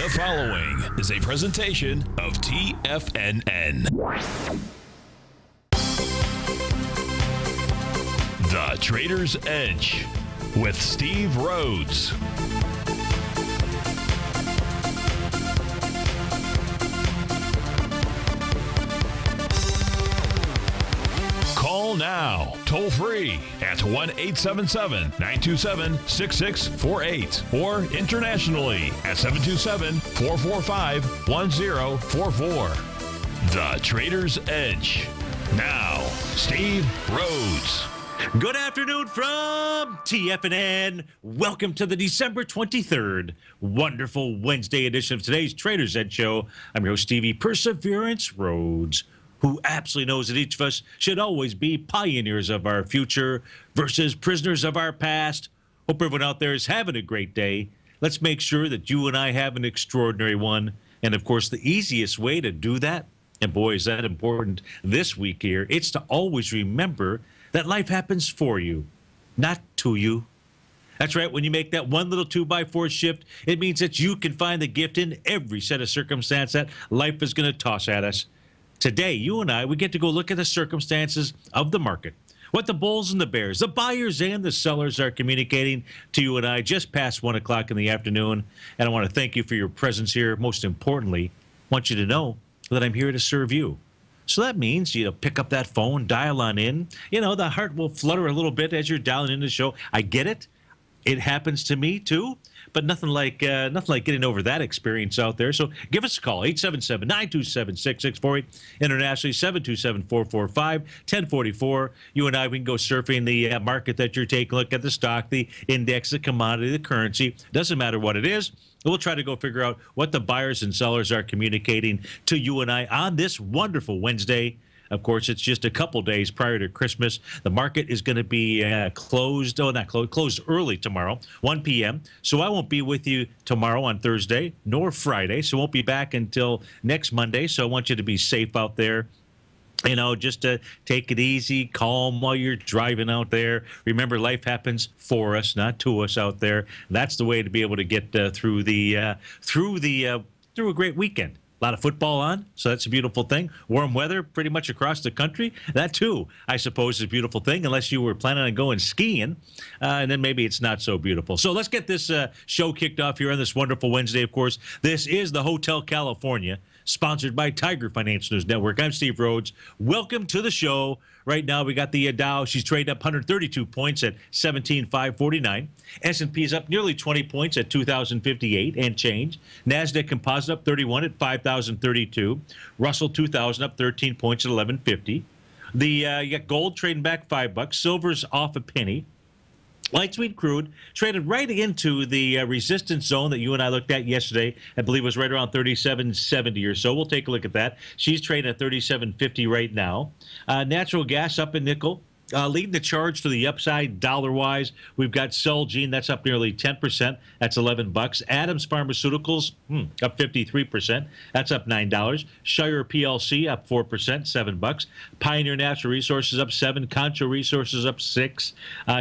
The following is a presentation of TFNN. The Trader's Edge with Steve Rhodes. Call now, toll free at 1-877-927-6648 or internationally at 727-445-1044. The Trader's Edge. Now, Steve Rhodes. Good afternoon from TFNN. Welcome to the December 23rd, wonderful Wednesday edition of today's Trader's Edge Show. I'm your host, Stevie Perseverance Rhodes, who absolutely knows that each of us should always be pioneers of our future versus prisoners of our past. Hope everyone out there is having a great day. Let's make sure that you and I have an extraordinary one. And of course, the easiest way to do that, and boy, is that important this week here, it's to always remember that life happens for you, not to you. That's right. When you make that one little 2x4 shift, it means that you can find the gift in every set of circumstance that life is going to toss at us. Today, you and I, we get to go look at the circumstances of the market, what the bulls and the bears, the buyers and the sellers are communicating to you and I just past 1 o'clock in the afternoon. And I want to thank you for your presence here. Most importantly, I want you to know that I'm here to serve you. So that means you pick up that phone, dial on in. You know, the heart will flutter a little bit as you're dialing in the show. I get it. It happens to me too. But nothing like getting over that experience out there. So give us a call, 877-927-6648, internationally, 727-445-1044. You and I, we can go surfing the market that you're taking a look at, the stock, the index, the commodity, the currency. Doesn't matter what it is. We'll try to go figure out what the buyers and sellers are communicating to you and I on this wonderful Wednesday. Of course, it's just a couple days prior to Christmas. The market is going to be closed early tomorrow, 1 p.m. So I won't be with you tomorrow on Thursday nor Friday. So I won't be back until next Monday. So I want you to be safe out there. You know, just to take it easy, calm while you're driving out there. Remember, life happens for us, not to us out there. That's the way to be able to get through a great weekend. A lot of football on, so that's a beautiful thing. Warm weather pretty much across the country. That, too, I suppose, is a beautiful thing, unless you were planning on going skiing, and then maybe it's not so beautiful. So let's get this show kicked off here on this wonderful Wednesday, of course. This is the Hotel California, sponsored by Tiger Financial News Network. I'm Steve Rhodes. Welcome to the show. Right now, we got the Dow. She's trading up 132 points at 17,549. S&P's up nearly 20 points at 2,058 and change. NASDAQ Composite up 31 at 5,032. Russell 2,000 up 13 points at 1150. You got gold trading back $5. Silver's off a penny. Light sweet crude traded right into the resistance zone that you and I looked at yesterday. I believe it was right around 37.70 or so. We'll take a look at that. She's trading at 37.50 right now. Natural gas up in nickel. Leading the charge to the upside dollar-wise, we've got Celgene, that's up nearly 10%. That's $11. Adams Pharmaceuticals, up 53%. That's up $9. Shire PLC up 4%, $7. Pioneer Natural Resources up 7. Concho Resources up 6.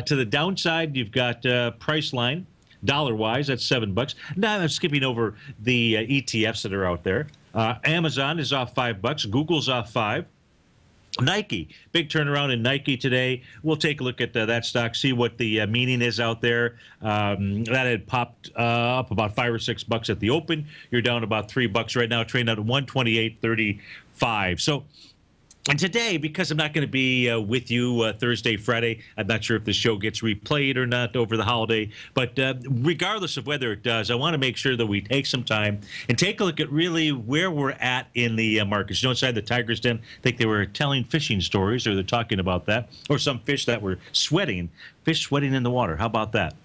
To the downside, you've got Priceline, dollar-wise, that's $7. Now I'm skipping over the ETFs that are out there. Amazon is off $5. Google's off 5. Nike, big turnaround in Nike today. We'll take a look at that stock, see what the meaning is out there. That had popped up about $5 or $6 at the open. You're down about $3 right now, trading at 128.35. So, and today, because I'm not going to be with you Thursday, Friday, I'm not sure if the show gets replayed or not over the holiday, but regardless of whether it does, I want to make sure that we take some time and take a look at really where we're at in the markets. You know, inside the Tiger's Den, I think they were telling fishing stories, or they're talking about that, or some fish that were sweating, fish sweating in the water. How about that?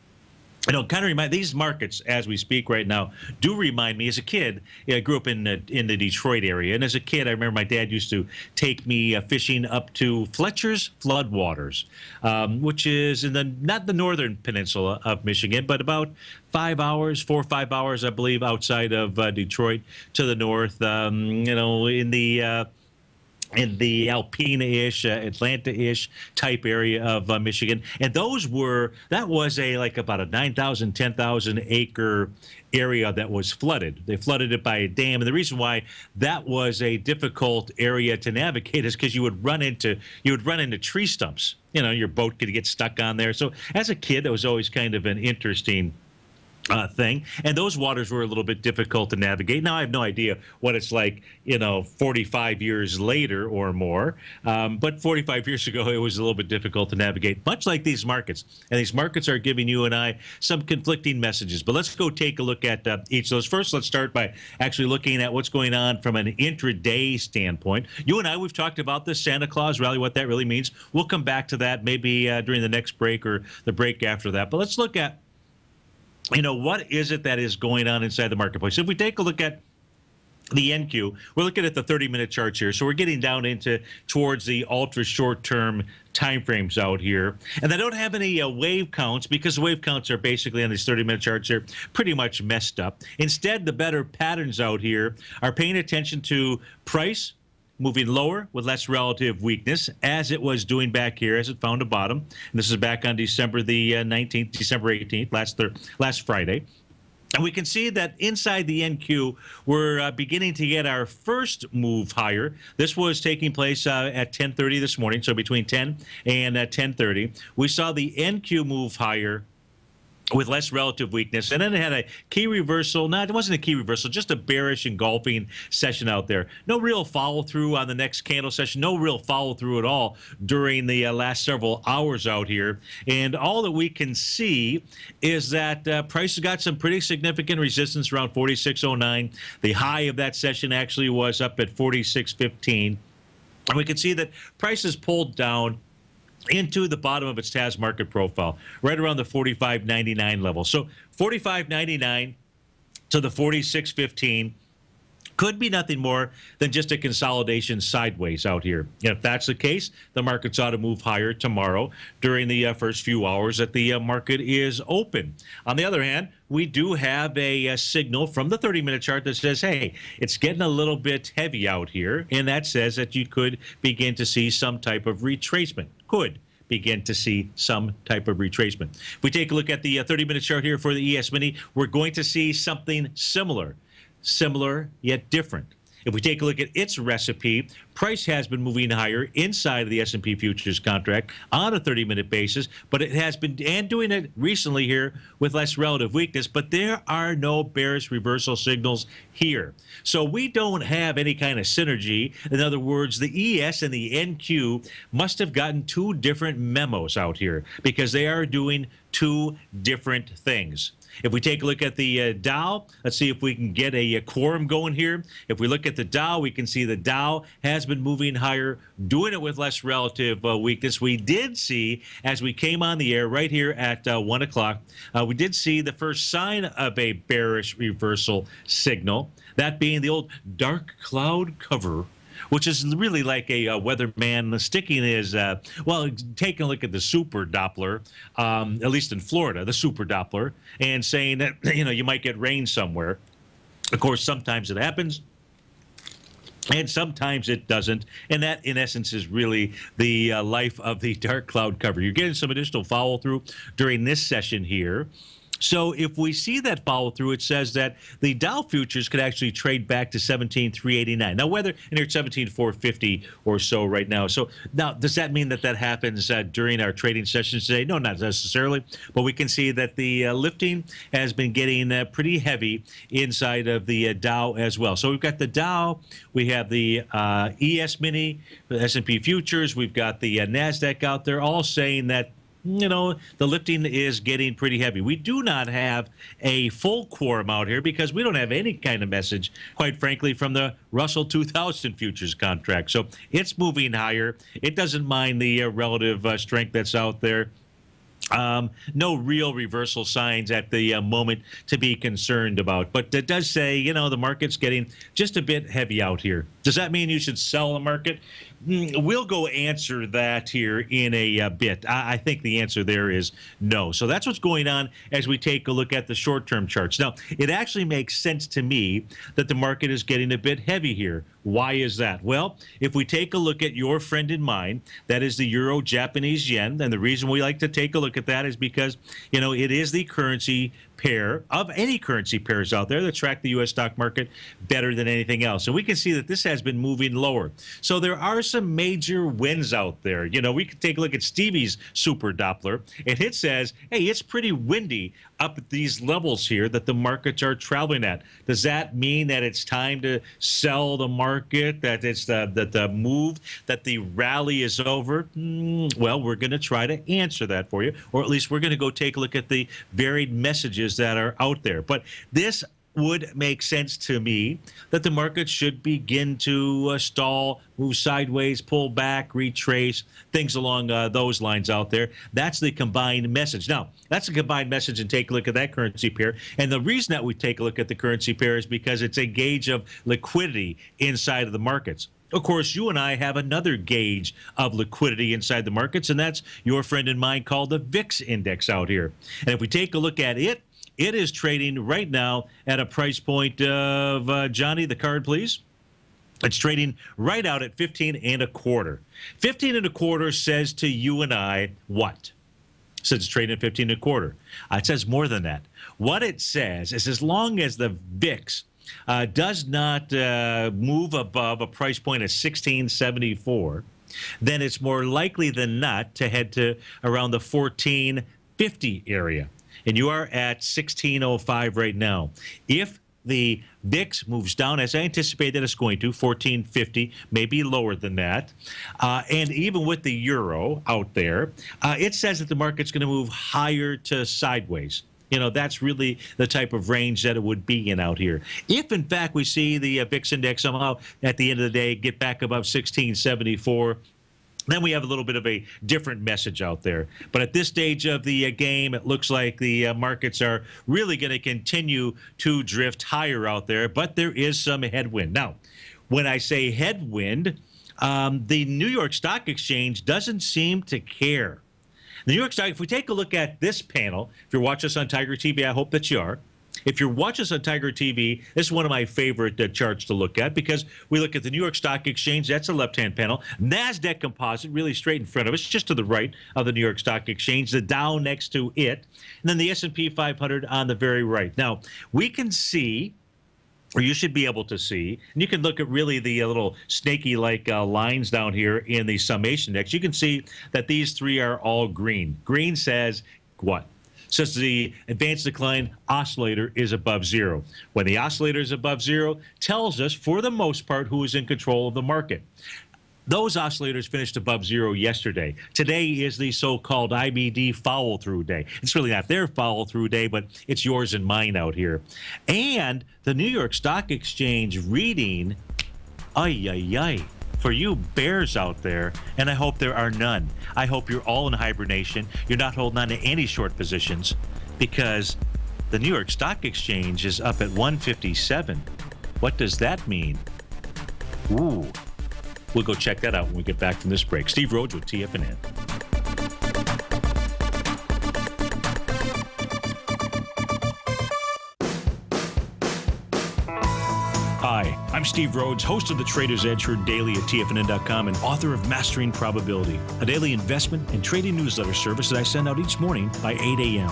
You know, kind of remind these markets as we speak right now do remind me. As a kid, I grew up in the Detroit area, and as a kid, I remember my dad used to take me fishing up to Fletcher's Floodwaters, which is in not the northern peninsula of Michigan, but about 4 or 5 hours, I believe, outside of Detroit to the north. You know, in the in the Alpena-ish, Atlanta-ish type area of Michigan, and that was about a 9,000, 10,000 acre area that was flooded. They flooded it by a dam, and the reason why that was a difficult area to navigate is because you would run into tree stumps. Your boat could get stuck on there. So as a kid, it was always kind of an interesting thing, and those waters were a little bit difficult to navigate. Now I have no idea what it's like 45 years later or more, but 45 years ago it was a little bit difficult to navigate, much like these markets. And these markets are giving you and I some conflicting messages, but let's go take a look at each of those. First, let's start by actually looking at what's going on from an intraday standpoint. You and I, we've talked about the Santa Claus rally, what that really means. We'll come back to that maybe during the next break or the break after that, but let's look at what is it that is going on inside the marketplace? If we take a look at the NQ, we're looking at the 30-minute charts here. So we're getting down towards the ultra short-term time frames out here. And I don't have any wave counts because the wave counts are basically on these 30-minute charts here pretty much messed up. Instead, the better patterns out here are paying attention to price, moving lower with less relative weakness, as it was doing back here as it found a bottom. And this is back on December the 19th, December 18th, last Friday. And we can see that inside the NQ, we're beginning to get our first move higher. This was taking place at 10:30 this morning, so between 10 and 10:30. We saw the NQ move higher with less relative weakness, and then it had a key reversal. No, it wasn't a key reversal, just a bearish engulfing session out there. No real follow-through on the next candle session, no real follow-through at all during the last several hours out here. And all that we can see is that price has got some pretty significant resistance around 46.09. The high of that session actually was up at 46.15. And we can see that price has pulled down into the bottom of its TAS market profile, right around the 45.99 level. So 45.99 to the 46.15 could be nothing more than just a consolidation sideways out here. And if that's the case, the markets ought to move higher tomorrow during the first few hours that the market is open. On the other hand, we do have a signal from the 30-minute chart that says, hey, it's getting a little bit heavy out here, and that says that you could begin to see some type of retracement. Could begin to see some type of retracement. If we take a look at the 30-minute chart here for the ES Mini, we're going to see something similar yet different. If we take a look at its recipe, price has been moving higher inside of the S&P futures contract on a 30-minute basis, but it has been, and doing it recently here with less relative weakness, but there are no bearish reversal signals here. So we don't have any kind of synergy. In other words, the ES and the NQ must have gotten two different memos out here because they are doing two different things. If we take a look at the Dow, let's see if we can get a quorum going here. If we look at the Dow, we can see the Dow has been moving higher, doing it with less relative weakness. We did see, as we came on the air right here at 1 o'clock, we did see the first sign of a bearish reversal signal, that being the old dark cloud cover, which is really like a weatherman sticking his, taking a look at the super Doppler, at least in Florida, the super Doppler, and saying that, you might get rain somewhere. Of course, sometimes it happens, and sometimes it doesn't. And that, in essence, is really the life of the dark cloud cover. You're getting some additional follow-through during this session here. So if we see that follow through, it says that the Dow futures could actually trade back to 17,389. Now, whether and it's 17,450 or so right now. So now, does that mean that happens during our trading sessions today? No, not necessarily. But we can see that the lifting has been getting pretty heavy inside of the Dow as well. So we've got the Dow, we have the ES Mini, the S&P futures, we've got the NASDAQ out there, all saying that the lifting is getting pretty heavy. We do not have a full quorum out here because we don't have any kind of message, quite frankly, from the Russell 2000 futures contract. So it's moving higher. It doesn't mind the relative strength that's out there. No real reversal signs at the moment to be concerned about. But it does say, the market's getting just a bit heavy out here. Does that mean you should sell the market? we'll go answer that here in a bit. I think the answer there is no. So that's what's going on as we take a look at the short-term charts. Now, it actually makes sense to me that the market is getting a bit heavy here. Why is that? Well, if we take a look at your friend in mine, that is the euro Japanese yen, and the reason we like to take a look at that is because, it is the currency pair of any currency pairs out there that track the U.S. stock market better than anything else. And we can see that this has been moving lower. So there are some major wins out there. We could take a look at Stevie's Super Doppler, and it says, hey, it's pretty windy up at these levels here that the markets are traveling at. Does that mean that it's time to sell the market, that it's the move, that the rally is over? Well, we're going to try to answer that for you, or at least we're going to go take a look at the varied messages that are out there. But this would make sense to me that the market should begin to stall, move sideways, pull back, retrace, things along those lines out there. That's the combined message. Now, that's a combined message, and take a look at that currency pair. And the reason that we take a look at the currency pair is because it's a gauge of liquidity inside of the markets. Of course, you and I have another gauge of liquidity inside the markets, and that's your friend and mine called the VIX index out here. And if we take a look at it, it is trading right now at a price point of, Johnny, the card, please. It's trading right out at 15 and a quarter. 15 and a quarter says to you and I what? It says it's trading at 15 and a quarter. It says more than that. What it says is as long as the VIX does not move above a price point of 1674, then it's more likely than not to head to around the 1450 area. And you are at 1605 right now. If the VIX moves down, as I anticipate that it's going to, 1450, maybe lower than that, and even with the euro out there, it says that the market's going to move higher to sideways. That's really the type of range that it would be in out here. If, in fact, we see the VIX index somehow at the end of the day get back above 1674, then we have a little bit of a different message out there. But at this stage of the game, it looks like the markets are really going to continue to drift higher out there, but there is some headwind. Now, when I say headwind, the New York Stock Exchange doesn't seem to care. The New York Stock, if we take a look at this panel, if you're watching us on Tiger TV, I hope that you are. If you're watching us on Tiger TV, this is one of my favorite charts to look at because we look at the New York Stock Exchange. That's the left-hand panel. NASDAQ Composite, really straight in front of us, just to the right of the New York Stock Exchange. The Dow next to it. And then the S&P 500 on the very right. Now, we can see, or you should be able to see, and you can look at really the little snaky-like lines down here in the summation index. You can see that these three are all green. Green says what? Says the advanced decline oscillator is above zero. When the oscillator is above zero, tells us, for the most part, who is in control of the market. Those oscillators finished above zero yesterday. Today is the so-called IBD follow-through day. It's really not their follow-through day, but it's yours and mine out here. And the New York Stock Exchange reading, for you bears out there, and I hope there are none. I hope you're all in hibernation. You're not holding on to any short positions because the New York Stock Exchange is up at 157. What does that mean? Ooh. We'll go check that out when we get back from this break. Steve Rhodes with TFNN. Hi, I'm Steve Rhodes, host of the Trader's Edge, heard daily at TFNN.com and author of Mastering Probability, a daily investment and trading newsletter service that I send out each morning by 8 a.m.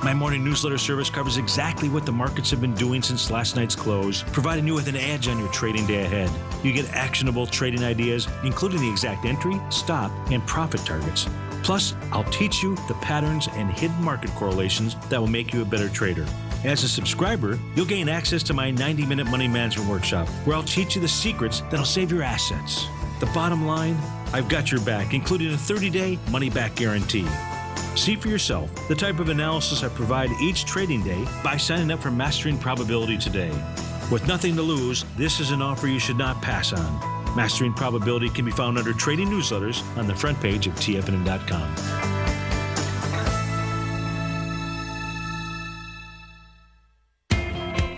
My morning newsletter service covers exactly what the markets have been doing since last night's close, providing you with an edge on your trading day ahead. You get actionable trading ideas, including the exact entry, stop, and profit targets. Plus, I'll teach you the patterns and hidden market correlations that will make you a better trader. As a subscriber, you'll gain access to my 90-minute money management workshop, where I'll teach you the secrets that'll save your assets. The bottom line, I've got your back, including a 30-day money-back guarantee. See for yourself the type of analysis I provide each trading day by signing up for Mastering Probability today. With nothing to lose, this is an offer you should not pass on. Mastering Probability can be found under Trading Newsletters on the front page of TFNN.com.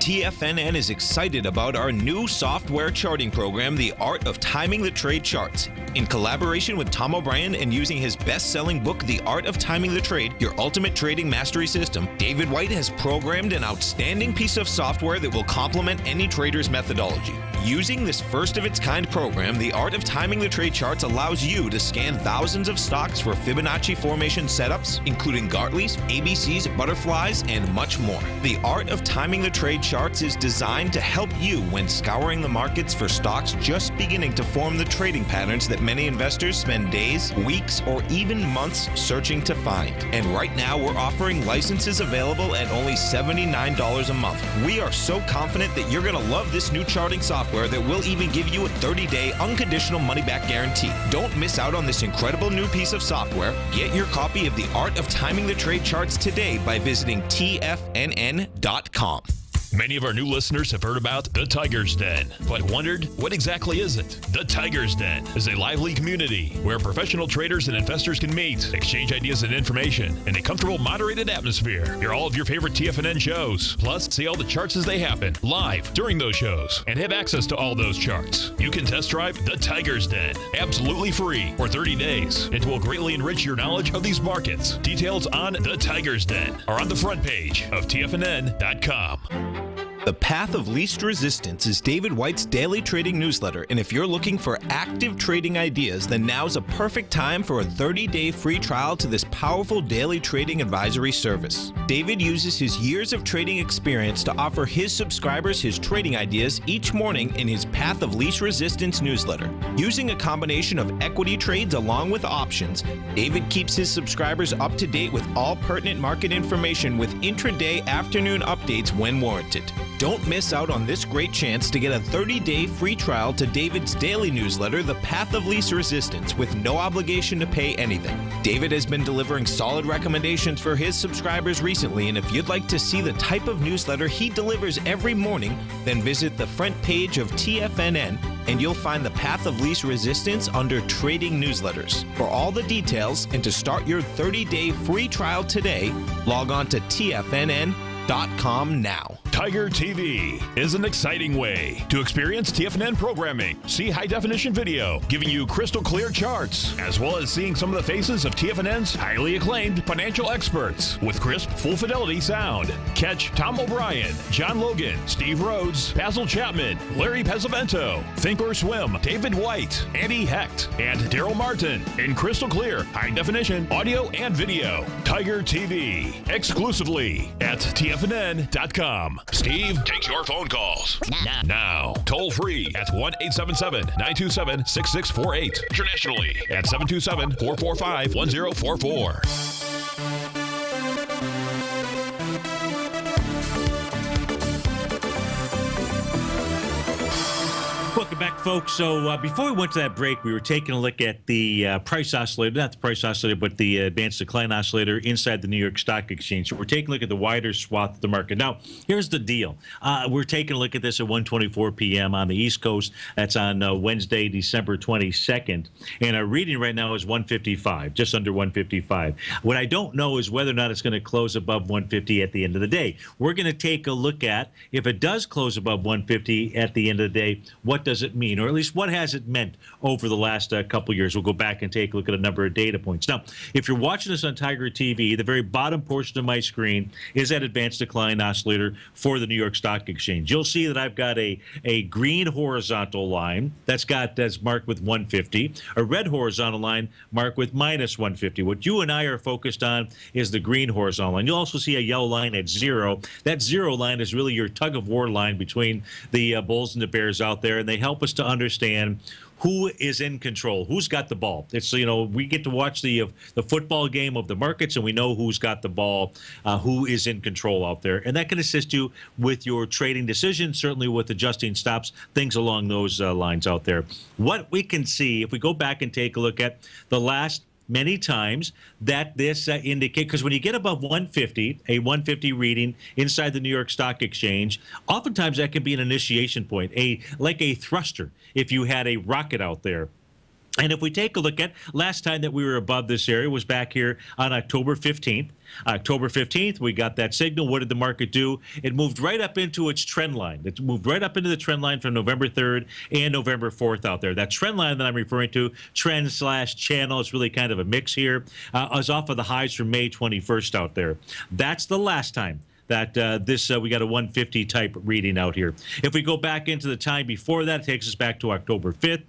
TFNN is excited about our new software charting program, The Art of Timing the Trade Charts. In collaboration with Tom O'Brien and using his best-selling book, The Art of Timing the Trade, Your Ultimate Trading Mastery System, David White has programmed an outstanding piece of software that will complement any trader's methodology. Using this first-of-its-kind program, The Art of Timing the Trade Charts allows you to scan thousands of stocks for Fibonacci formation setups, including Gartley's, ABC's, butterflies, and much more. The Art of Timing the Trade Charts is designed to help you when scouring the markets for stocks just beginning to form the trading patterns that many investors spend days, weeks, or even months searching to find. And right now, we're offering licenses available at only $79 a month. We are so confident that you're going to love this new charting software that will even give you a 30-day unconditional money-back guarantee. Don't miss out on this incredible new piece of software. Get your copy of The Art of Timing the Trade Charts today by visiting TFNN.com. Many of our new listeners have heard about the Tiger's Den, but wondered, what exactly is it? The Tiger's Den is a lively community where professional traders and investors can meet, exchange ideas and information in a comfortable, moderated atmosphere. Hear all of your favorite TFNN shows, plus see all the charts as they happen, live during those shows, and have access to all those charts. You can test drive the Tiger's Den, absolutely free for 30 days, and will greatly enrich your knowledge of these markets. Details on the Tiger's Den are on the front page of TFNN.com. The Path of Least Resistance is David White's daily trading newsletter, and if you're looking for active trading ideas, then now's a perfect time for a 30-day free trial to this powerful daily trading advisory service. David uses his years of trading experience to offer his subscribers his trading ideas each morning in his Path of Least Resistance newsletter. Using a combination of equity trades along with options, David keeps his subscribers up to date with all pertinent market information with intraday afternoon updates when warranted. Don't miss out on this great chance to get a 30-day free trial to David's daily newsletter, The Path of Least Resistance, with no obligation to pay anything. David has been delivering solid recommendations for his subscribers recently, and if you'd like to see the type of newsletter he delivers every morning, then visit the front page of TFNN and you'll find The Path of Least Resistance under Trading Newsletters. For all the details and to start your 30-day free trial today, log on to TFNN.com now. Tiger TV is an exciting way to experience TFNN programming. See high-definition video, giving you crystal clear charts, as well as seeing some of the faces of TFNN's highly acclaimed financial experts with crisp, full-fidelity sound. Catch Tom O'Brien, John Logan, Steve Rhodes, Basil Chapman, Larry Pesavento, Think or Swim, David White, Andy Hecht, and Daryl Martin in crystal clear, high-definition audio and video. Tiger TV, exclusively at TFNN.com. Steve takes your phone calls now. Toll free at 1-877-927-6648. Internationally at 727-445-1044. Welcome back, folks. So before we went to that break, we were taking a look at the price oscillator, not the price oscillator, but the advanced decline oscillator inside the New York Stock Exchange. So we're taking a look at the wider swath of the market. Now, here's the deal. We're taking a look at this at 1:24 p.m. on the East Coast. That's on Wednesday, December 22nd. And our reading right now is 155, just under 155. What I don't know is whether or not it's going to close above 150 at the end of the day. We're going to take a look at, if it does close above 150 at the end of the day, what does it mean, or at least what has it meant over the last couple years? We'll go back and take a look at a number of data points. Now, if you're watching this on Tiger TV, the very bottom portion of my screen is that advanced decline oscillator for the New York Stock Exchange. You'll see that I've got a green horizontal line that's marked with 150, a red horizontal line marked with minus 150. What you and I are focused on is the green horizontal line. You'll also see a yellow line at zero. That zero line is really your tug of war line between the bulls and the bears out there, and they help us to understand who is in control, who's got the ball. It's, we get to watch the football game of the markets, and we know who's got the ball, who is in control out there. And that can assist you with your trading decisions, certainly with adjusting stops, things along those lines out there. What we can see, if we go back and take a look at the last many times that this indicate, because when you get above 150, a 150 reading inside the New York Stock Exchange, oftentimes that can be an initiation point, like a thruster if you had a rocket out there. And if we take a look at last time that we were above this area was back here on October 15th. October 15th, we got that signal. What did the market do? It moved right up into its trend line. It moved right up into the trend line from November 3rd and November 4th out there. That trend line that I'm referring to, trend/channel, it's really kind of a mix here, is off of the highs from May 21st out there. That's the last time that we got a 150 type reading out here. If we go back into the time before that, it takes us back to October 5th.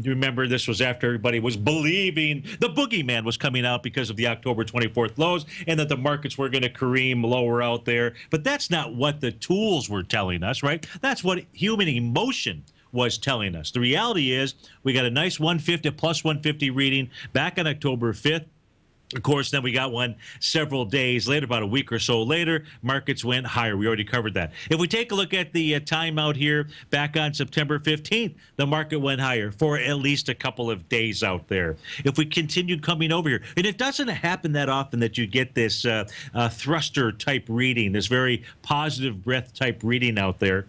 Remember, this was after everybody was believing the boogeyman was coming out because of the October 24th lows and that the markets were going to careen lower out there. But that's not what the tools were telling us, right? That's what human emotion was telling us. The reality is we got a nice 150 plus 150 reading back on October 5th. Of course, then we got one several days later, about a week or so later, markets went higher. We already covered that. If we take a look at the time out here back on September 15th, the market went higher for at least a couple of days out there. If we continued coming over here, and it doesn't happen that often that you get this thruster type reading, this very positive breath type reading out there.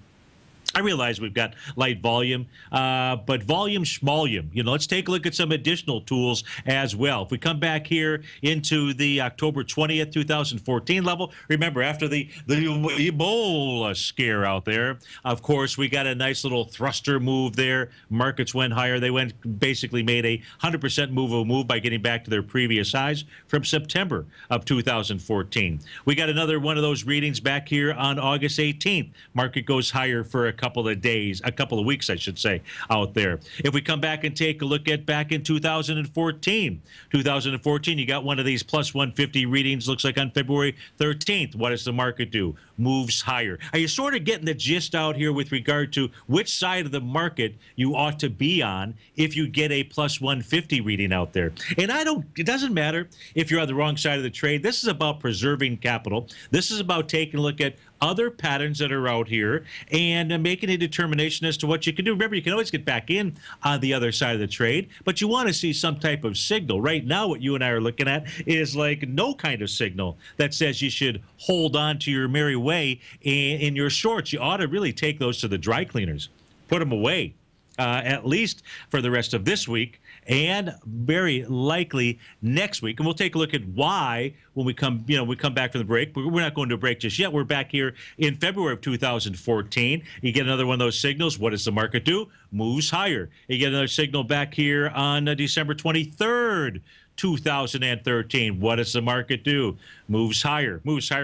I realize we've got light volume, but volume, schmolume. Let's take a look at some additional tools as well. If we come back here into the October 20th, 2014 level, remember after the Ebola scare out there, of course, we got a nice little thruster move there. Markets went higher. They basically made a 100% move by getting back to their previous highs from September of 2014. We got another one of those readings back here on August 18th. Market goes higher for a couple of weeks, I should say, out there. If we come back and take a look at back in 2014, you got one of these plus 150 readings, looks like on February 13th. What does the market do? Moves higher. Are you sort of getting the gist out here with regard to which side of the market you ought to be on if you get a plus 150 reading out there? And it doesn't matter if you're on the wrong side of the trade. This is about preserving capital. This is about taking a look at other patterns that are out here and making a determination as to what you can do. Remember, you can always get back in on the other side of the trade, but you want to see some type of signal. Right now, what you and I are looking at is like no kind of signal that says you should hold on to your merry way in your shorts. You ought to really take those to the dry cleaners, put them away. At least for the rest of this week and very likely next week. And we'll take a look at why when we come back from the break. We're not going to a break just yet. We're back here in February of 2014. You get another one of those signals. What does the market do? Moves higher. You get another signal back here on December 23rd. 2013. What does the market do? Moves higher,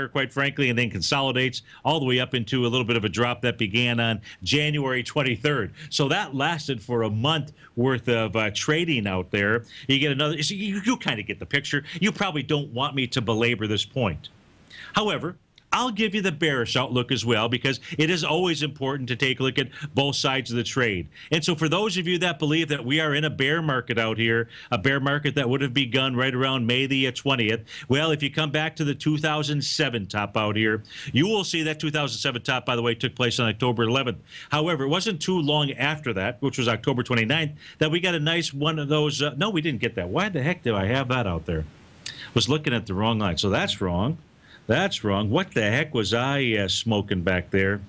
quite frankly, and then consolidates all the way up into a little bit of a drop that began on January 23rd. So that lasted for a month worth of trading out there. You get another, you kind of get the picture. You probably don't want me to belabor this point. However, I'll give you the bearish outlook as well, because it is always important to take a look at both sides of the trade. And so for those of you that believe that we are in a bear market out here, a bear market that would have begun right around May the 20th, well, if you come back to the 2007 top out here, you will see that 2007 top, by the way, took place on October 11th. However, it wasn't too long after that, which was October 29th, that we got a nice one of those. No, we didn't get that. Why the heck do I have that out there? Was looking at the wrong line. So that's wrong. That's wrong. What the heck was I smoking back there?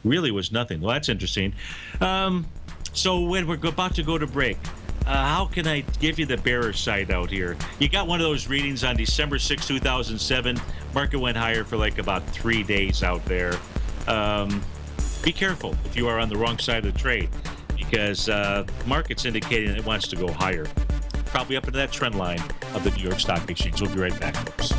Really was nothing. Well, that's interesting. So when we're about to go to break, how can I give you the bearish side out here? You got one of those readings on December 6, 2007. Market went higher for like about 3 days out there. Be careful if you are on the wrong side of the trade, because market's indicating it wants to go higher. Probably up into that trend line of the New York Stock Exchange. We'll be right back, folks.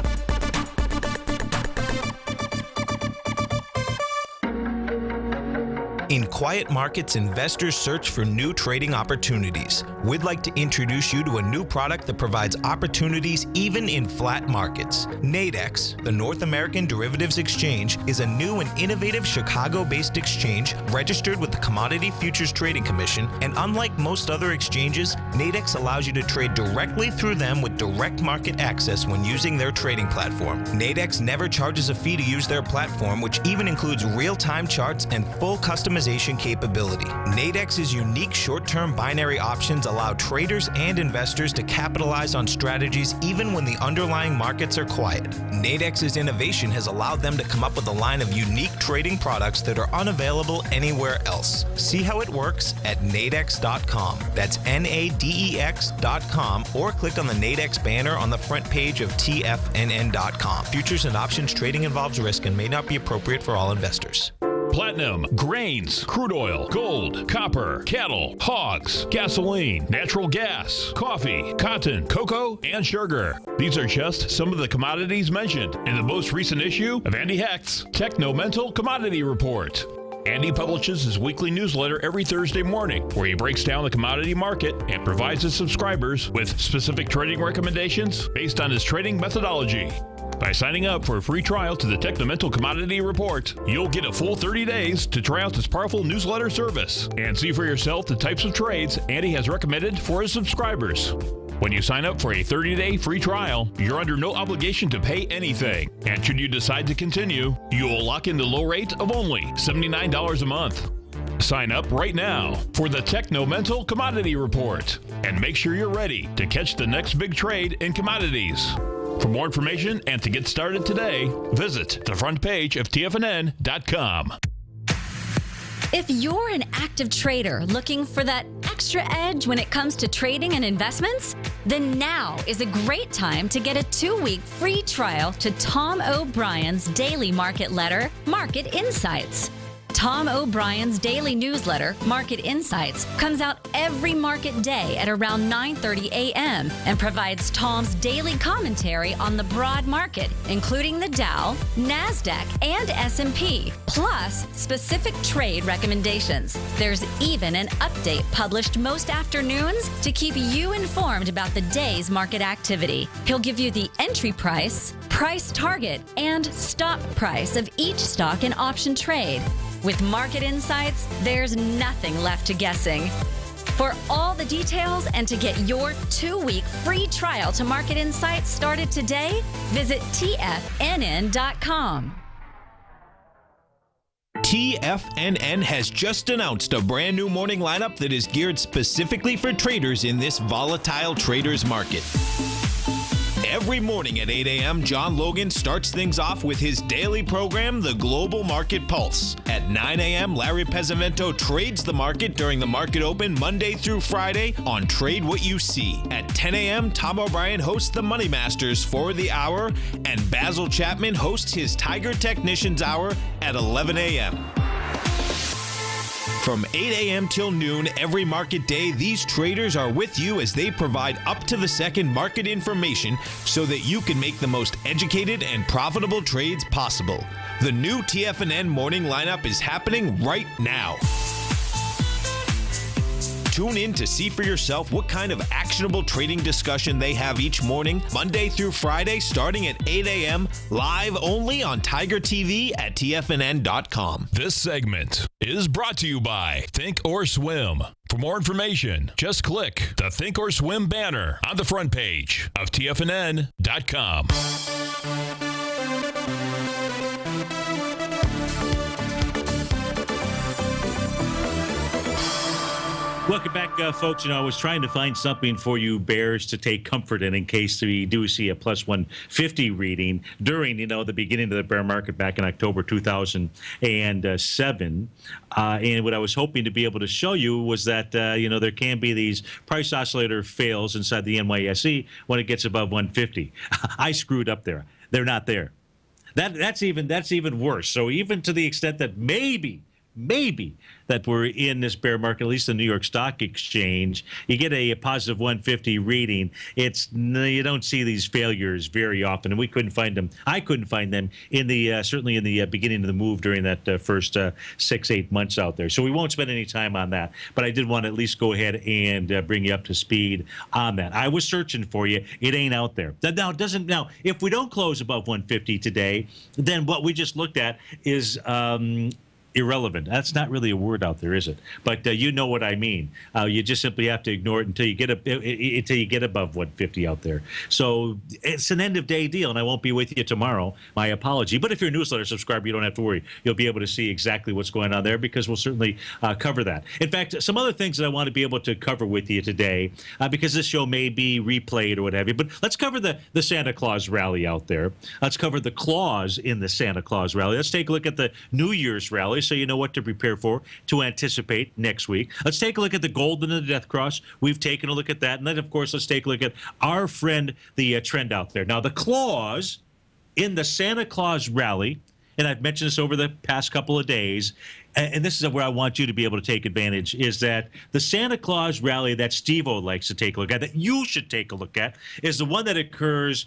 In quiet markets, investors search for new trading opportunities. We'd like to introduce you to a new product that provides opportunities even in flat markets. Nadex, the North American Derivatives Exchange, is a new and innovative Chicago-based exchange registered with the Commodity Futures Trading Commission, and unlike most other exchanges, Nadex allows you to trade directly through them with direct market access when using their trading platform. Nadex never charges a fee to use their platform, which even includes real-time charts and full customization execution capability. Nadex's unique short-term binary options allow traders and investors to capitalize on strategies even when the underlying markets are quiet. Nadex's innovation has allowed them to come up with a line of unique trading products that are unavailable anywhere else. See how it works at nadex.com. That's nadex.com, or click on the Nadex banner on the front page of TFNN.com. Futures and options trading involves risk and may not be appropriate for all investors. Platinum, grains, crude oil, gold, copper, cattle, hogs, gasoline, natural gas, coffee, cotton, cocoa, and sugar. These are just some of the commodities mentioned in the most recent issue of Andy Hecht's Technomental Commodity Report. Andy publishes his weekly newsletter every Thursday morning, where he breaks down the commodity market and provides his subscribers with specific trading recommendations based on his trading methodology. By signing up for a free trial to the Technomental Commodity Report, you'll get a full 30 days to try out this powerful newsletter service and see for yourself the types of trades Andy has recommended for his subscribers. When you sign up for a 30-day free trial, you're under no obligation to pay anything. And should you decide to continue, you will lock in the low rate of only $79 a month. Sign up right now for the Technomental Commodity Report and make sure you're ready to catch the next big trade in commodities. For more information and to get started today, visit the front page of TFNN.com. If you're an active trader looking for that extra edge when it comes to trading and investments, then now is a great time to get a 2-week free trial to Tom O'Brien's daily market letter, Market Insights. Tom O'Brien's daily newsletter, Market Insights, comes out every market day at around 9:30 a.m. and provides Tom's daily commentary on the broad market, including the Dow, NASDAQ, and S&P, plus specific trade recommendations. There's even an update published most afternoons to keep you informed about the day's market activity. He'll give you the entry price, price target, and stop price of each stock and option trade. With Market Insights, there's nothing left to guessing. For all the details and to get your 2-week free trial to Market Insights started today, visit TFNN.com. TFNN has just announced a brand new morning lineup that is geared specifically for traders in this volatile traders market. Every morning at 8 a.m., John Logan starts things off with his daily program, The Global Market Pulse. At 9 a.m., Larry Pesavento trades the market during the market open Monday through Friday on Trade What You See. At 10 a.m., Tom O'Brien hosts the Money Masters for the hour, and Basil Chapman hosts his Tiger Technicians Hour at 11 a.m. From 8 a.m. till noon every market day, these traders are with you as they provide up-to-the-second market information so that you can make the most educated and profitable trades possible. The new TFNN morning lineup is happening right now. Tune in to see for yourself what kind of actionable trading discussion they have each morning, Monday through Friday, starting at 8 a.m., live only on TigerTV at TFNN.com. This segment is brought to you by Think or Swim. For more information, just click the Think or Swim banner on the front page of TFNN.com. Welcome back, folks. I was trying to find something for you bears to take comfort in case we do see a plus 150 reading during, the beginning of the bear market back in October 2007. And what I was hoping to be able to show you was that, there can be these price oscillator fails inside the NYSE when it gets above 150. I screwed up there. They're not there. That's even worse. So even to the extent that maybe that we're in this bear market, at least the New York Stock Exchange, you get a positive 150 reading. You don't see these failures very often, and we couldn't find them. I couldn't find them in the certainly in the beginning of the move during that first 6-8 months out there. So we won't spend any time on that. But I did want to at least go ahead and bring you up to speed on that. I was searching for you. It ain't out there. Now if we don't close above 150 today, then what we just looked at is irrelevant. That's not really a word out there, is it? But you know what I mean. You just simply have to ignore it until you get above 150 out there. So it's an end of day deal, and I won't be with you tomorrow. My apology. But if you're a newsletter subscriber, you don't have to worry. You'll be able to see exactly what's going on there because we'll certainly cover that. In fact, some other things that I want to be able to cover with you today, because this show may be replayed or what have you. But let's cover the Santa Claus rally out there. Let's cover the clause in the Santa Claus rally. Let's take a look at the New Year's rally, so you know what to prepare for, to anticipate next week. Let's take a look at the gold and the death cross. We've taken a look at that. And then, of course, let's take a look at our friend, the trend out there. Now, the clause in the Santa Claus rally, and I've mentioned this over the past couple of days, and this is where I want you to be able to take advantage, is that the Santa Claus rally that Steve-O likes to take a look at, that you should take a look at, is the one that occurs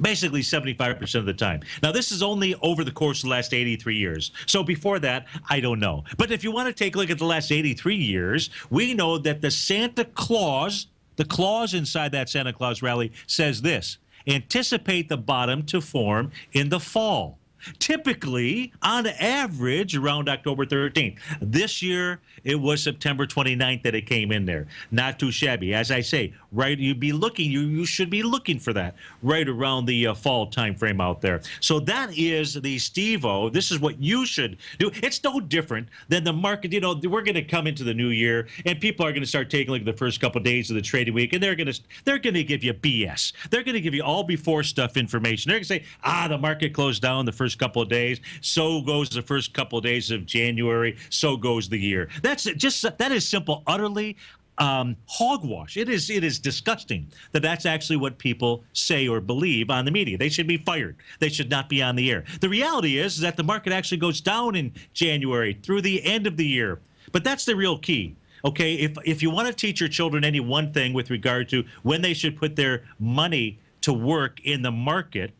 basically 75% of the time. Now, this is only over the course of the last 83 years. So before that, I don't know. But if you want to take a look at the last 83 years, we know that the Santa Claus, the clause inside that Santa Claus rally says this: anticipate the bottom to form in the fall. Typically, on average, around October 13th. This year, it was September 29th that it came in there. Not too shabby. As I say, right, you should be looking for that right around the fall time frame out there. So that is the Steve-O. This is what you should do. It's no different than the market. You know, we're going to come into the new year, and people are going to start taking a look at the first couple of days of the trading week, and they're going to give you BS. They're going to give you all before stuff information. They're going to say, the market closed down the first couple of days, so goes the first couple of days of January, so goes the year. That is simple, utterly hogwash. It is disgusting that's actually what people say or believe on the media. They should be fired. They should not be on the air. The reality is that the market actually goes down in January through the end of the year. But that's the real key. Okay, if you want to teach your children any one thing with regard to when they should put their money to work in the market,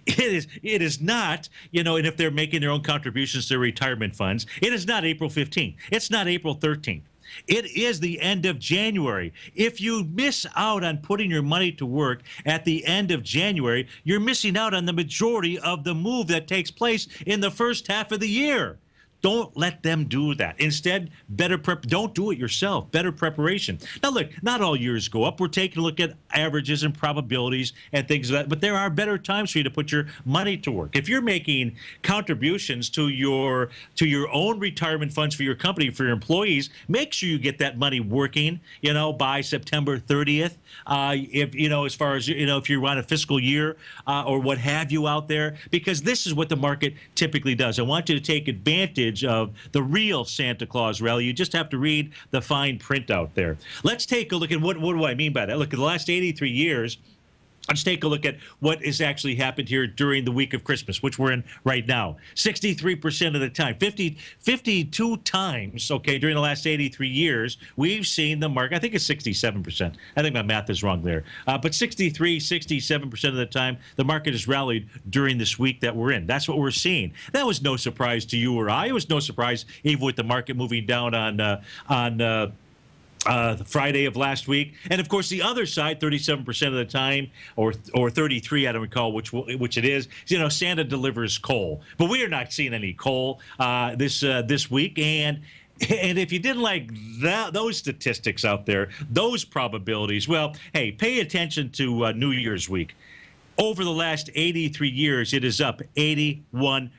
it is not, and if they're making their own contributions to their retirement funds, it is not April 15th. It's not April 13th. It is the end of January. If you miss out on putting your money to work at the end of January, you're missing out on the majority of the move that takes place in the first half of the year. Don't let them do that. Instead, don't do it yourself. Better preparation. Now, look, not all years go up. We're taking a look at averages and probabilities and things like that, but there are better times for you to put your money to work. If you're making contributions to your own retirement funds for your company, for your employees, make sure you get that money working, by September 30th. As far as, if you're on a fiscal year or what have you out there, because this is what the market typically does. I want you to take advantage of the real Santa Claus rally. You just have to read the fine print out there. Let's take a look at what do I mean by that? Look, at the last 83 years, let's take a look at what has actually happened here during the week of Christmas, which we're in right now. 63% of the time, 52 times, during the last 83 years, we've seen the market. I think it's 67%. I think my math is wrong there. But 67% of the time, the market has rallied during this week that we're in. That's what we're seeing. That was no surprise to you or I. It was no surprise even with the market moving down on the Friday of last week. And of course, the other side, 37% of the time, or 33, I don't recall which it is, Santa delivers coal. But we are not seeing any coal this week. And if you didn't like those statistics out there, those probabilities, well, hey, pay attention to New Year's week. Over the last 83 years, it is up 81%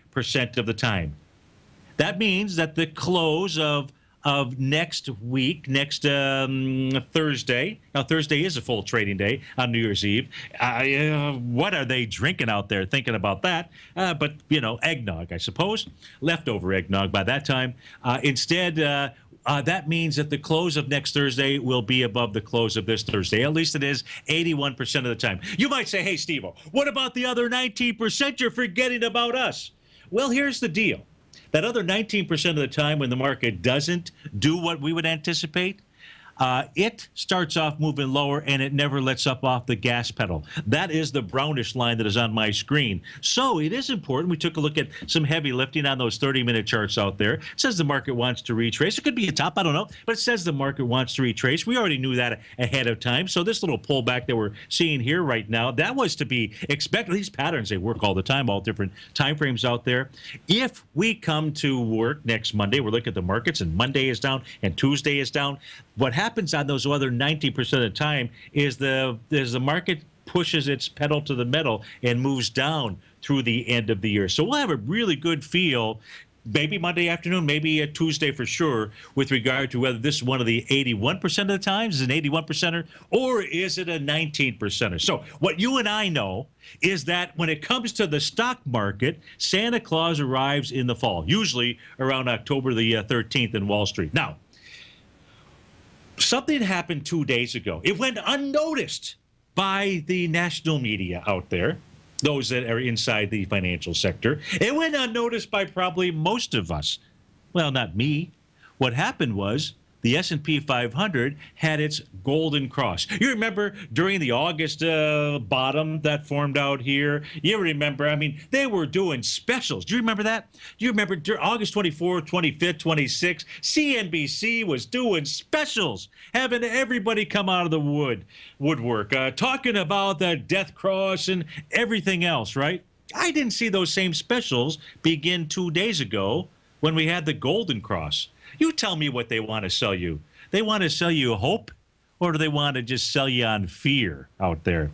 of the time. That means that the close of next week, next Thursday. Now, Thursday is a full trading day on New Year's Eve. What are they drinking out there thinking about that? But, eggnog, I suppose. Leftover eggnog by that time. Instead, that means that the close of next Thursday will be above the close of this Thursday. At least it is 81% of the time. You might say, hey, Steve-O, what about the other 19%? You're forgetting about us. Well, here's the deal. That other 19% of the time when the market doesn't do what we would anticipate, it starts off moving lower and it never lets up off the gas pedal. That is the brownish line that is on my screen. So it is important. We took a look at some heavy lifting on those 30-minute charts out there. It says the market wants to retrace. It could be a top, I don't know, but it says the market wants to retrace. We already knew that ahead of time. So this little pullback that we're seeing here right now, that was to be expected. These patterns, they work all the time, all different time frames out there. If we come to work next Monday, we're looking at the markets, and Monday is down and Tuesday is down. What happens on those other 90% of the time is the market pushes its pedal to the metal and moves down through the end of the year. So we'll have a really good feel, maybe Monday afternoon, maybe a Tuesday for sure, with regard to whether this is one of the 81% of the times, is an 81%er, or is it a 19%er. So what you and I know is that when it comes to the stock market, Santa Claus arrives in the fall, usually around October the 13th in Wall Street. Now, something happened 2 days ago. It went unnoticed by the national media out there, those that are inside the financial sector. It went unnoticed by probably most of us. Well, not me. What happened was the S&P 500 had its golden cross. You remember during the August bottom that formed out here? You remember, I mean, they were doing specials. Do you remember that? Do you remember August 24th, 25th, 26th? CNBC was doing specials, having everybody come out of the woodwork, talking about the death cross and everything else, right? I didn't see those same specials begin 2 days ago when we had the golden cross. You tell me what they want to sell you. They want to sell you hope, or do they want to just sell you on fear out there?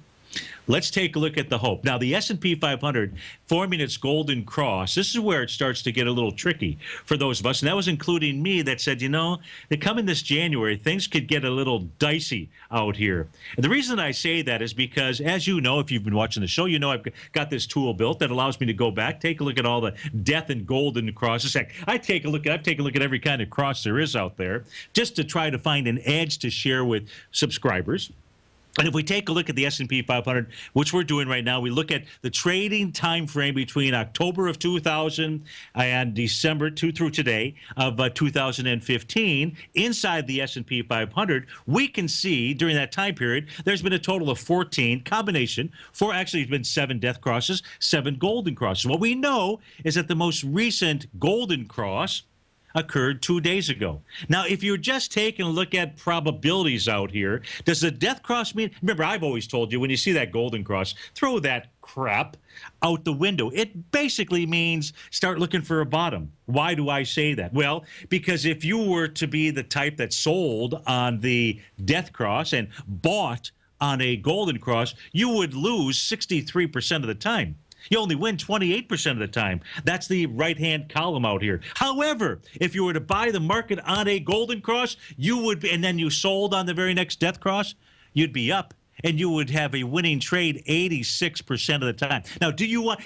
Let's take a look at the hope. Now, the S&P 500 forming its golden cross, this is where it starts to get a little tricky for those of us, and that was including me, that said, you know, that coming this January, things could get a little dicey out here. And the reason I say that is because, as you know, if you've been watching the show, you know I've got this tool built that allows me to go back, take a look at all the death and golden crosses. I've taken a look at every kind of cross there is out there, just to try to find an edge to share with subscribers. And if we take a look at the S&P 500, which we're doing right now, we look at the trading time frame between October of 2000 and December through today of 2015. Inside the S&P 500, we can see during that time period, there's been a total of 14 combination. Actually, it's been 7 death crosses, 7 golden crosses. What we know is that the most recent golden cross occurred 2 days ago. Now, if you're just taking a look at probabilities out here, does the death cross mean? Remember, I've always told you, when you see that golden cross, throw that crap out the window. It basically means start looking for a bottom. Why do I say that? Well, because if you were to be the type that sold on the death cross and bought on a golden cross, you would lose 63% of the time. You only win 28% of the time. That's the right-hand column out here. However, if you were to buy the market on a golden cross, you would be, and then you sold on the very next death cross, you'd be up, and you would have a winning trade 86% of the time. Now,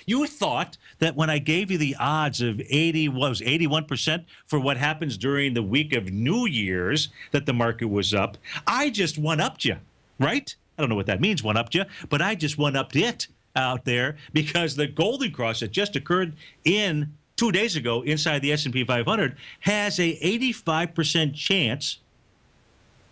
you thought that when I gave you the odds of 81% for what happens during the week of New Year's that the market was up, I just one-upped you, right? I don't know what that means, one-upped you, but I just one-upped it out there, because the golden cross that just occurred 2 days ago inside the S&P 500 has a 85% chance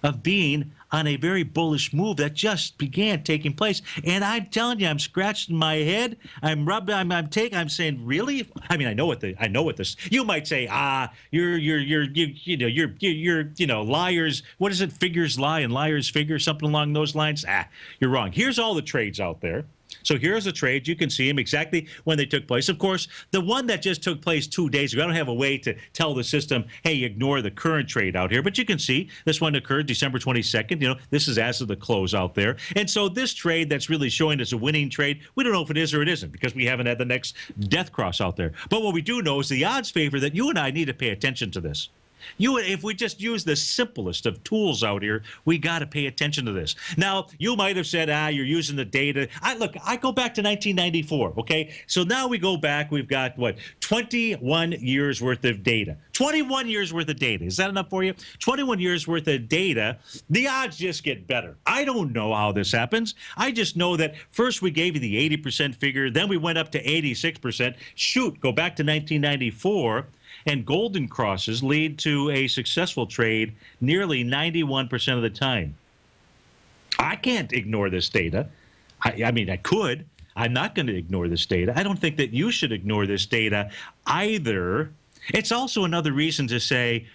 of being on a very bullish move that just began taking place. And I'm telling you, I'm scratching my head. I'm rubbing. I'm saying, really? I mean, I know what this. You might say, you're liars. What is it? Figures lie and liars figure, something along those lines. You're wrong. Here's all the trades out there. So here's the trade. You can see them exactly when they took place. Of course, the one that just took place 2 days ago, I don't have a way to tell the system, hey, ignore the current trade out here. But you can see this one occurred December 22nd. You know, this is as of the close out there. And so this trade that's really showing us a winning trade, we don't know if it is or it isn't, because we haven't had the next death cross out there. But what we do know is the odds favor that you and I need to pay attention to this. If we just use the simplest of tools out here, we got to pay attention to this. Now, you might have said, you're using the data. I go back to 1994, okay? So now we go back, we've got, 21 years worth of data. 21 years worth of data. Is that enough for you? 21 years worth of data. The odds just get better. I don't know how this happens. I just know that first we gave you the 80% figure, then we went up to 86%. Shoot, go back to 1994. And golden crosses lead to a successful trade nearly 91% of the time. I can't ignore this data. I mean, I could. I'm not going to ignore this data. I don't think that you should ignore this data either. It's also another reason to say,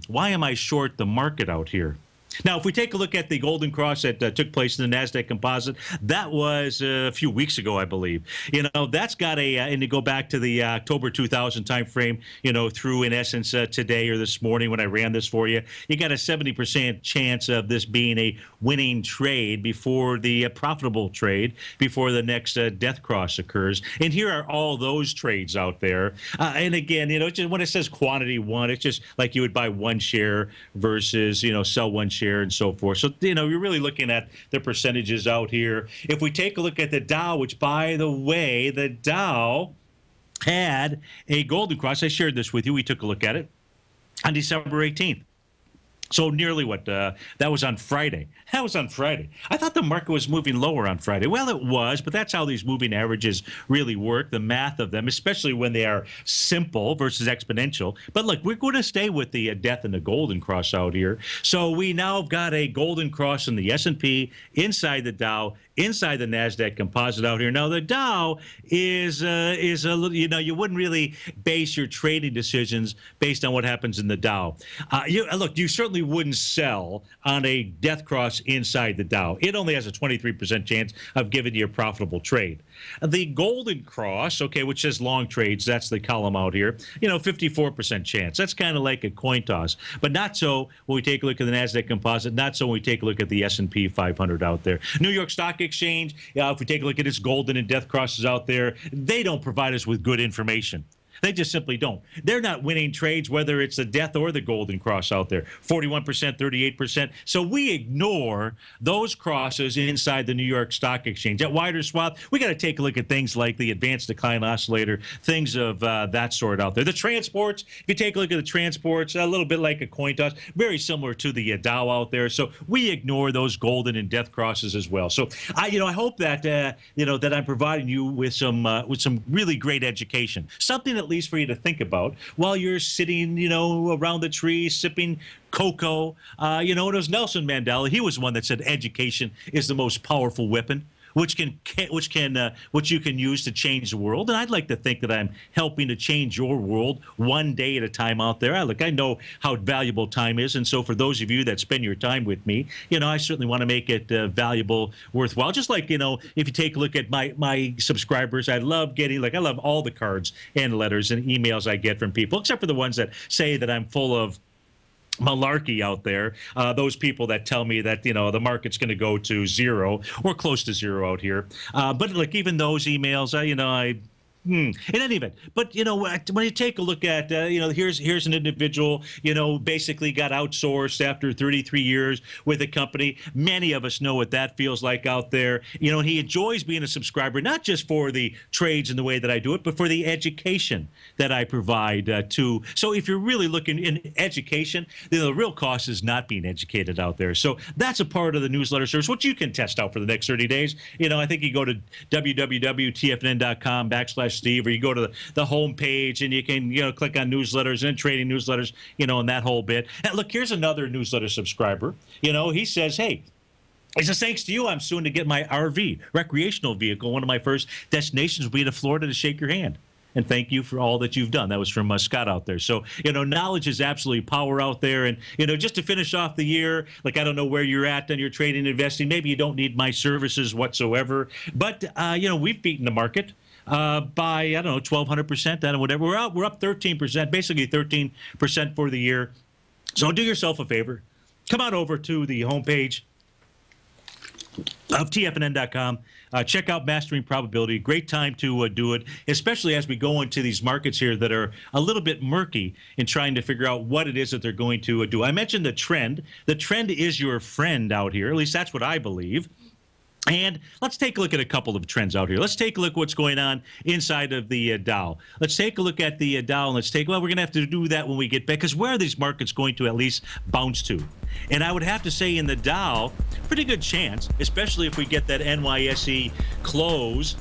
why am I short the market out here? Now, if we take a look at the golden cross that took place in the NASDAQ composite, that was a few weeks ago, I believe. That's got and to go back to the October 2000 timeframe, through, in essence, today or this morning when I ran this for you, you got a 70% chance of this being a winning trade before the profitable trade, before the next death cross occurs. And here are all those trades out there. And again, just when it says quantity one, it's just like you would buy one share versus, sell one share and so forth. So, you're really looking at the percentages out here. If we take a look at the Dow, which, by the way, the Dow had a golden cross. I shared this with you. We took a look at it on December 18th. So nearly that was on Friday. That was on Friday. I thought the market was moving lower on Friday. Well, it was, but that's how these moving averages really work, the math of them, especially when they are simple versus exponential. But look, we're going to stay with the death and the golden cross out here. So we now have got a golden cross in the S&P, inside the Dow, inside the NASDAQ composite out here. Now, the Dow is a little, you wouldn't really base your trading decisions based on what happens in the Dow. You certainly wouldn't sell on a death cross inside the Dow. It only has a 23% chance of giving you a profitable trade. The golden cross, which says long trades, that's the column out here, 54% chance. That's kind of like a coin toss, but not so when we take a look at the NASDAQ composite, not so when we take a look at the S&P 500 out there. New York Stock Exchange, if we take a look at its golden and death crosses out there, they don't provide us with good information. They just simply don't. They're not winning trades, whether it's the death or the golden cross out there. 41%, 38%. So we ignore those crosses inside the New York Stock Exchange. That wider swath, we got to take a look at things like the advanced decline oscillator, things of that sort out there. The transports, if you take a look at the transports, a little bit like a coin toss, very similar to the Dow out there. So we ignore those golden and death crosses as well. So I hope that that I'm providing you with some really great education, something at least for you to think about while you're sitting, around the tree sipping cocoa. It was Nelson Mandela. He was the one that said education is the most powerful weapon, which you can use to change the world. And I'd like to think that I'm helping to change your world one day at a time out there. I know how valuable time is, and so for those of you that spend your time with me, I certainly want to make it valuable, worthwhile. Just like if you take a look at my subscribers, I love all the cards and letters and emails I get from people, except for the ones that say that I'm full of malarkey out there, those people that tell me that the market's going to go to zero or close to zero out here. But even those emails, in any event, but when you take a look at here's an individual basically got outsourced after 33 years with a company. Many of us know what that feels like out there. He enjoys being a subscriber, not just for the trades and the way that I do it, but for the education that I provide too. So if you're really looking in education, the real cost is not being educated out there. So that's a part of the newsletter service, which you can test out for the next 30 days. I think you go to www.tfnn.com/Steve, or you go to the home page and you can click on newsletters and trading newsletters, and that whole bit. And look, here's another newsletter subscriber. He says, hey, he says, thanks to you, I'm soon to get my RV, recreational vehicle. One of my first destinations will be to Florida to shake your hand. And thank you for all that you've done. That was from Scott out there. So, knowledge is absolutely power out there. And, just to finish off the year, I don't know where you're at on your trading and investing. Maybe you don't need my services whatsoever. But, we've beaten the market by, 1,200%, and whatever. We're up 13%, basically 13% for the year. So do yourself a favor. Come on over to the homepage of TFNN.com. Check out Mastering Probability. Great time to do it, especially as we go into these markets here that are a little bit murky in trying to figure out what it is that they're going to do. I mentioned the trend. The trend is your friend out here. At least that's what I believe. And let's take a look at a couple of trends out here. Let's take a look at what's going on inside of the Dow. Let's take a look at the Dow, and we're going to have to do that when we get back, because where are these markets going to at least bounce to? And I would have to say in the Dow, pretty good chance, especially if we get that NYSE close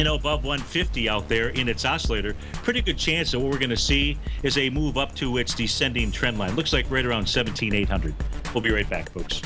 above 150 out there in its oscillator, pretty good chance that what we're going to see is a move up to its descending trend line. Looks like right around 17,800. We'll be right back, folks.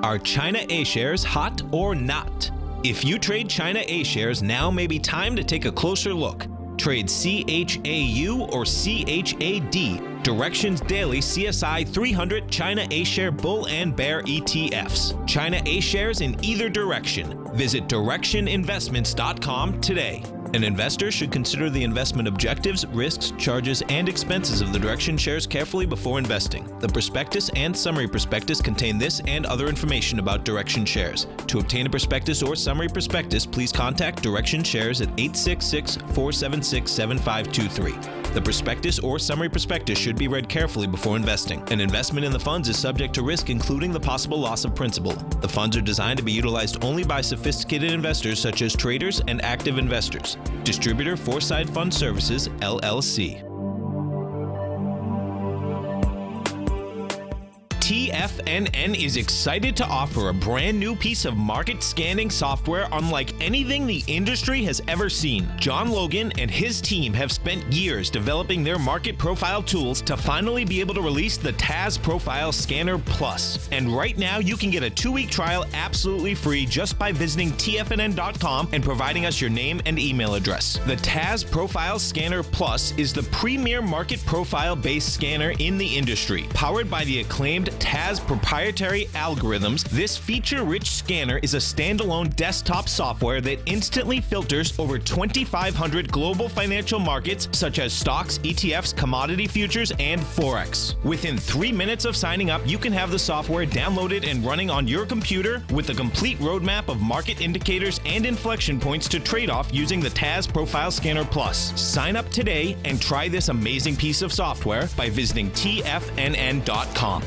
Are China A shares hot or not? If you trade China A shares, now may be time to take a closer look. Trade CHAU or CHAD, Directions Daily CSI 300 China A Share Bull and Bear ETFs. China A shares in either direction. Visit directioninvestments.com today. An investor should consider the investment objectives, risks, charges, and expenses of the Direction shares carefully before investing. The prospectus and summary prospectus contain this and other information about Direction shares. To obtain a prospectus or summary prospectus, please contact Direction shares at 866-476-7523. The prospectus or summary prospectus should be read carefully before investing. An investment in the funds is subject to risk, including the possible loss of principal. The funds are designed to be utilized only by sophisticated investors such as traders and active investors. Distributor Foreside Fund Services, LLC. TFNN is excited to offer a brand new piece of market scanning software unlike anything the industry has ever seen. John Logan and his team have spent years developing their market profile tools to finally be able to release the TAS Profile Scanner Plus. And right now you can get a 2-week trial absolutely free just by visiting TFNN.com and providing us your name and email address. The TAS Profile Scanner Plus is the premier market profile-based scanner in the industry. Powered by the acclaimed TAS proprietary algorithms, this feature-rich scanner is a standalone desktop software that instantly filters over 2,500 global financial markets such as stocks, ETFs, commodity futures, and Forex. Within 3 minutes of signing up, you can have the software downloaded and running on your computer with a complete roadmap of market indicators and inflection points to trade off using the TAS Profile Scanner Plus. Sign up today and try this amazing piece of software by visiting TFNN.com.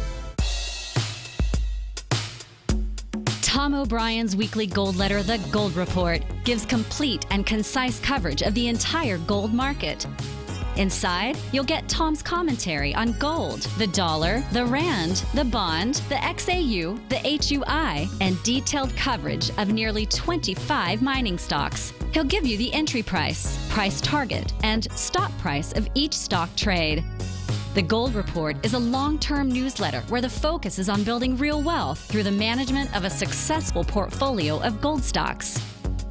Tom O'Brien's weekly gold letter, The Gold Report, gives complete and concise coverage of the entire gold market. Inside, you'll get Tom's commentary on gold, the dollar, the rand, the bond, the XAU, the HUI, and detailed coverage of nearly 25 mining stocks. He'll give you the entry price, price target, and stop price of each stock trade. The Gold Report is a long-term newsletter where the focus is on building real wealth through the management of a successful portfolio of gold stocks.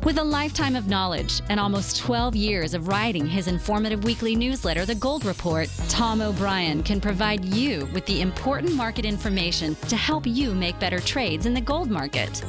With a lifetime of knowledge and almost 12 years of writing his informative weekly newsletter, The Gold Report, Tom O'Brien can provide you with the important market information to help you make better trades in the gold market.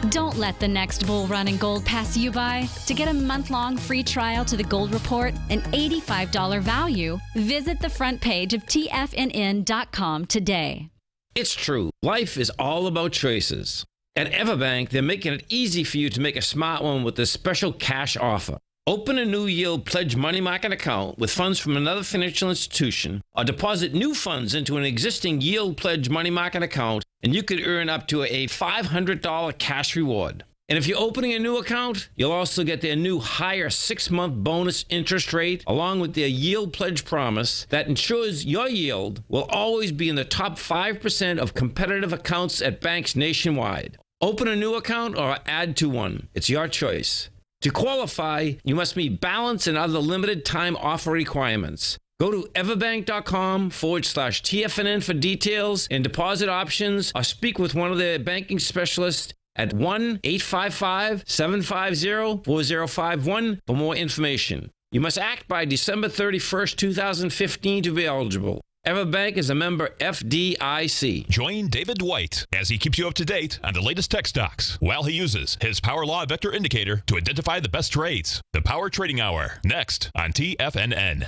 Don't let the next bull run in gold pass you by. To get a month-long free trial to the Gold Report, an $85 value, visit the front page of TFNN.com today. It's true. Life is all about choices. At Everbank, they're making it easy for you to make a smart one with this special cash offer. Open a new yield pledge money market account with funds from another financial institution, or deposit new funds into an existing yield pledge money market account, and you could earn up to a $500 cash reward. And if you're opening a new account, you'll also get their new higher 6-month bonus interest rate, along with their yield pledge promise that ensures your yield will always be in the top 5% of competitive accounts at banks nationwide. Open a new account or add to one. It's your choice. To qualify, you must meet balance and other limited time offer requirements. Go to everbank.com/TFNN for details and deposit options, or speak with one of their banking specialists at 1-855-750-4051 for more information. You must act by December 31st, 2015 to be eligible. Everbank is a member FDIC. Join David White as he keeps you up to date on the latest tech stocks while he uses his Power Law Vector Indicator to identify the best trades. The Power Trading Hour, next on TFNN.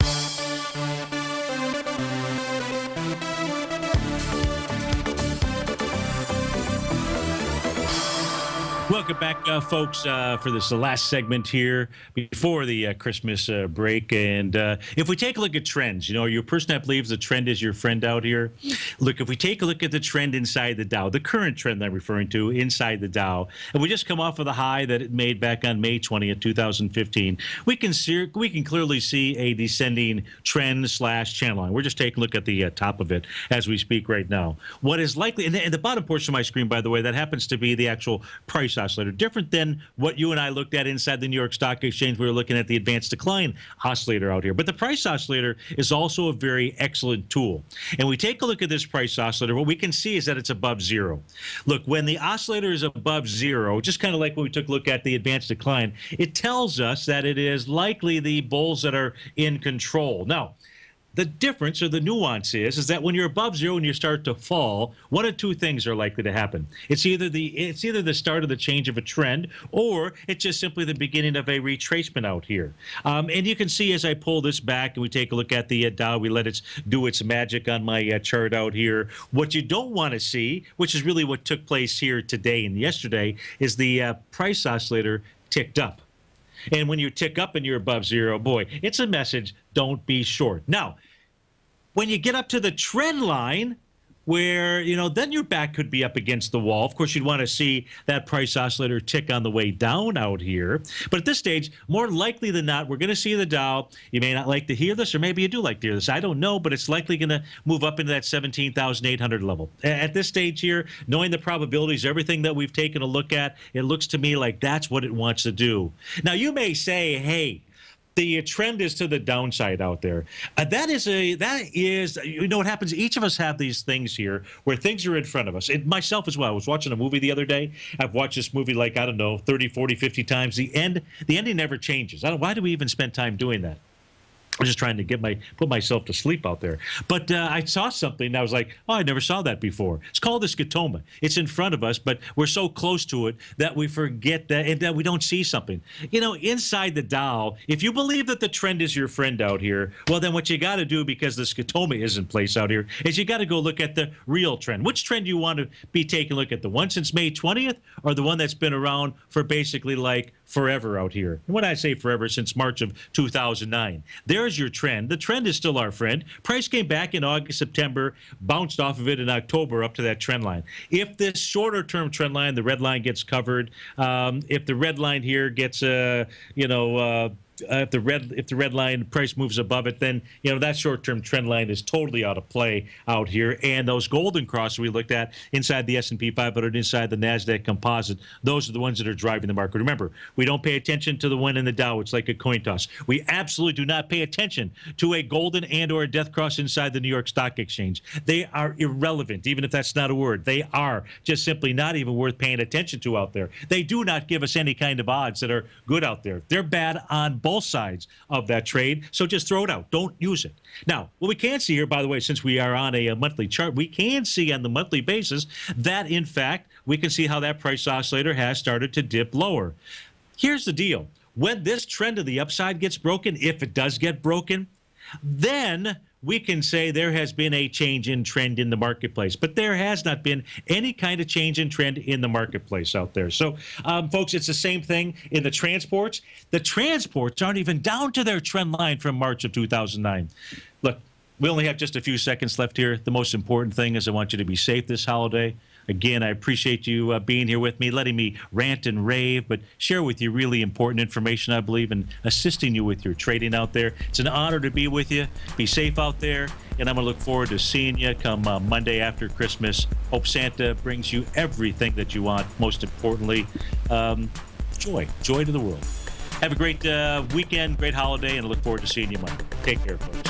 welcome back, folks, for this last segment here before the Christmas break. And if we take a look at trends, you know, you're a person that believes the trend is your friend out here. Look, if we take a look at the trend inside the Dow, the current trend I'm referring to inside the Dow, and we just come off of the high that it made back on May 20th, 2015, we can clearly see a descending trend / channel line. We're just taking a look at the top of it as we speak right now. What is likely, and the bottom portion of my screen, by the way, that happens to be the actual price oscillator, different than what you and I looked at inside the New York Stock Exchange. We were looking at the advanced decline oscillator out here. But the price oscillator is also a very excellent tool. And we take a look at this price oscillator, what we can see is that it's above zero. Look, when the oscillator is above zero, just kind of like when we took a look at the advanced decline, it tells us that it is likely the bulls that are in control. Now, the difference or the nuance is that when you're above zero and you start to fall, one of two things are likely to happen. It's either the start of the change of a trend, or it's just simply the beginning of a retracement out here. And you can see as I pull this back and we take a look at the Dow, we let it do its magic on my chart out here. What you don't want to see, which is really what took place here today and yesterday, is the price oscillator ticked up. And when you tick up and you're above zero, boy, it's a message, don't be short. Now, when you get up to the trend line, where, you know, then your back could be up against the wall. Of course, you'd want to see that price oscillator tick on the way down out here. But at this stage, more likely than not, we're going to see the Dow. You may not like to hear this, or maybe you do like to hear this. I don't know, but it's likely going to move up into that 17,800 level. At this stage here, knowing the probabilities, everything that we've taken a look at, it looks to me like that's what it wants to do. Now, you may say, hey, the trend is to the downside out there. That is, you know what happens? Each of us have these things here where things are in front of us. And myself as well. I was watching a movie the other day. I've watched this movie like, I don't know, 30, 40, 50 times. The ending never changes. Why do we even spend time doing that? I'm just trying to put myself to sleep out there. But I saw something and I was like, oh, I never saw that before. It's called the scotoma. It's in front of us, but we're so close to it that we forget that, and that we don't see something. You know, inside the Dow, if you believe that the trend is your friend out here, well, then what you got to do, because the scotoma is in place out here, is you got to go look at the real trend. Which trend do you want to be taking a look at? The one since May 20th or the one that's been around for basically like forever out here? And when I say forever, since March of 2009. There's your trend. The trend is still our friend. Price came back in August, September, bounced off of it in October up to that trend line. If this shorter term trend line, the red line, gets covered, if the red line here gets, if the red line price moves above it, then, you know, that short-term trend line is totally out of play out here. And those golden crosses we looked at inside the S&P 500, inside the NASDAQ composite, those are the ones that are driving the market. Remember, we don't pay attention to the one in the Dow. It's like a coin toss. We absolutely do not pay attention to a golden and or a death cross inside the New York Stock Exchange. They are irrelevant, even if that's not a word. They are just simply not even worth paying attention to out there. They do not give us any kind of odds that are good out there. They're bad on both sides of that trade, so just throw it out. Don't use it. Now, what we can see here, by the way, since we are on a monthly chart, we can see on the monthly basis that, in fact, we can see how that price oscillator has started to dip lower. Here's the deal. When this trend to the upside gets broken, if it does get broken, then we can say there has been a change in trend in the marketplace. But there has not been any kind of change in trend in the marketplace out there. So, folks, it's the same thing in the transports. The transports aren't even down to their trend line from March of 2009. Look, we only have just a few seconds left here. The most important thing is I want you to be safe this holiday. Again, I appreciate you being here with me, letting me rant and rave, but share with you really important information, I believe, and assisting you with your trading out there. It's an honor to be with you. Be safe out there, and I'm going to look forward to seeing you come Monday after Christmas. Hope Santa brings you everything that you want. Most importantly, joy to the world. Have a great weekend, great holiday, and I look forward to seeing you Monday. Take care, folks.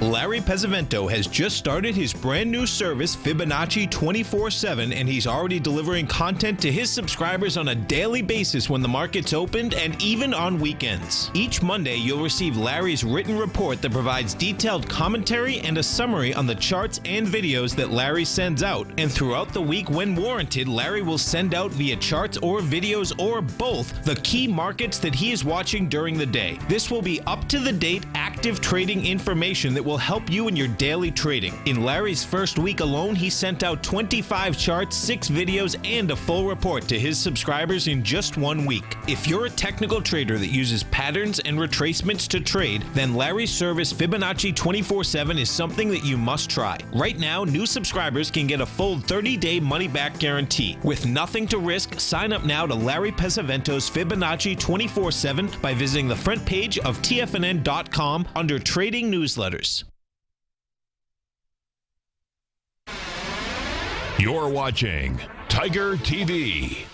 Larry Pesavento has just started his brand new service, Fibonacci 24/7, and he's already delivering content to his subscribers on a daily basis when the market's opened and even on weekends. Each Monday, you'll receive Larry's written report that provides detailed commentary and a summary on the charts and videos that Larry sends out. And throughout the week, when warranted, Larry will send out via charts or videos or both the key markets that he is watching during the day. This will be up-to-the-date, accurate active trading information that will help you in your daily trading. In Larry's first week alone, he sent out 25 charts, 6 videos, and a full report to his subscribers in just 1 week. If you're a technical trader that uses patterns and retracements to trade, then Larry's service Fibonacci 24/7 is something that you must try. Right now, new subscribers can get a full 30-day money-back guarantee. With nothing to risk, sign up now to Larry Pesavento's Fibonacci 24/7 by visiting the front page of TFNN.com under Trading Newsletters. You're watching Tiger TV.